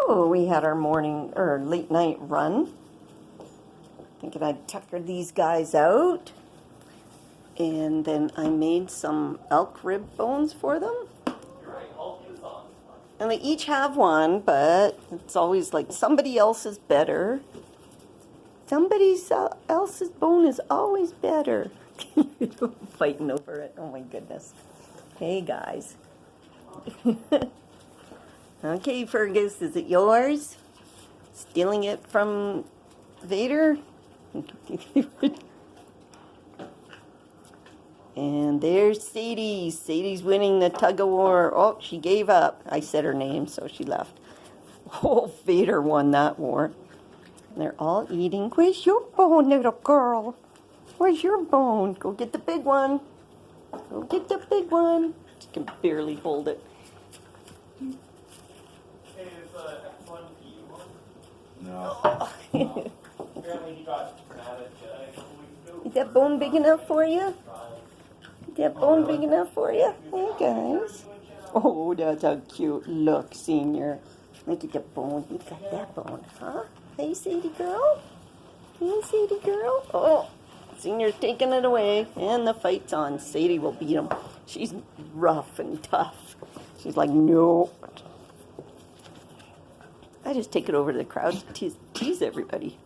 So we had our morning or late night run. Thinking I'd tucker these guys out. And then I made some elk rib bones for them. And they each have one, but it's always like somebody else is better. Somebody else's bone is always better. Fighting over it. Oh my goodness. Hey guys. Okay, Fergus, is it yours? Stealing it from Vader? And there's Sadie. Sadie's winning the tug-of-war. Oh, she gave up. I said her name, so she left. Oh, Vader won that war. And they're all eating. Where's your bone, little girl? Where's your bone? Go get the big one. Go get the big one. She can barely hold it. Hey, is X1 PU? No. Apparently he got dramatic a couple weeks ago. Is that bone big enough for you? Is that bone big enough for you? Hey, guys. Oh, that's a cute look, Senior. Look at the bone. You got that bone, huh? Hey, Sadie girl. Hey, Sadie girl. Oh, Senior's taking it away. And the fight's on. Sadie will beat him. She's rough and tough. She's like, no. I just take it over to the crowd to tease everybody.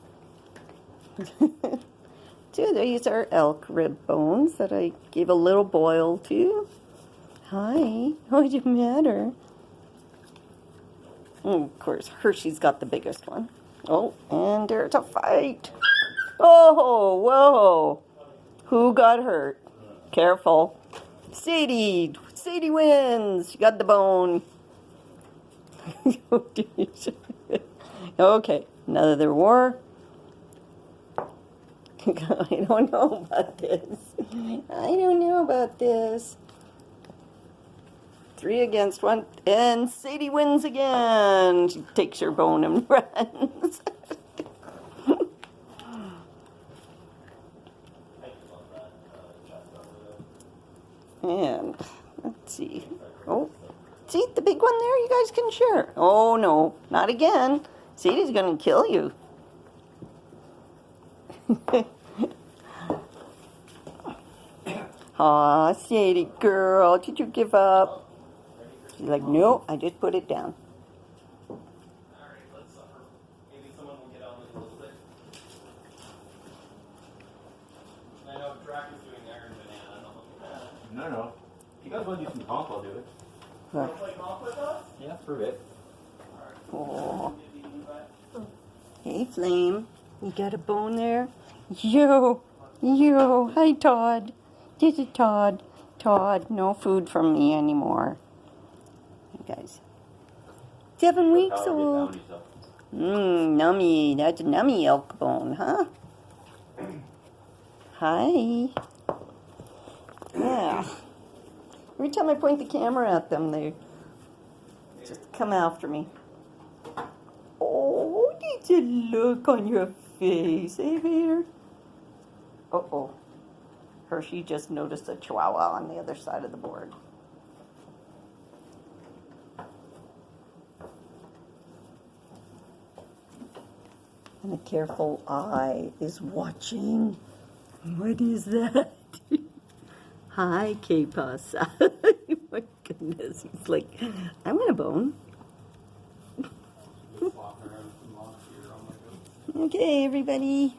So these are elk rib bones that I gave a little boil to. Hi, what's the matter? And of course, Hershey's got the biggest one. Oh, and there's a fight. Oh, whoa. Who got hurt? Careful. Sadie. Sadie wins. She got the bone. Okay, another war. I don't know about this. I don't know about this. 3 against 1, and Sadie wins again. She takes her bone and runs. And let's see. Oh, see the big one there? You guys can share. Oh no, not again. Sadie's gonna kill you. Aw, Sadie girl, did you give up? She's like, no, I just put it down. Alright, let's maybe someone will get on this a little bit. I know Drac is doing Iron Banana. No. If you guys want to do some comp, I'll do it. Want to play golf with us? Yeah, for a bit. Oh. Hey, Flame. You got a bone there? Yo. Hi, Todd. This is Todd. Todd, no food from me anymore. You guys. 7 weeks old. Nummy. That's a nummy elk bone, huh? Hi. Yeah. Every time I point the camera at them, they just come after me. Oh, did you look on your face, eh, Vader? Uh-oh. Hershey just noticed a chihuahua on the other side of the board. And a careful eye is watching. What is that? Hi, K-Pus. My goodness, he's like, I want a bone. Okay, everybody.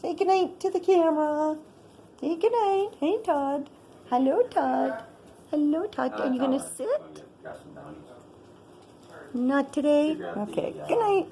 Say goodnight to the camera. Say goodnight. Hey, Todd. Hello, Todd. Hello, Todd. Are you going to sit? Not today? Okay. Good night.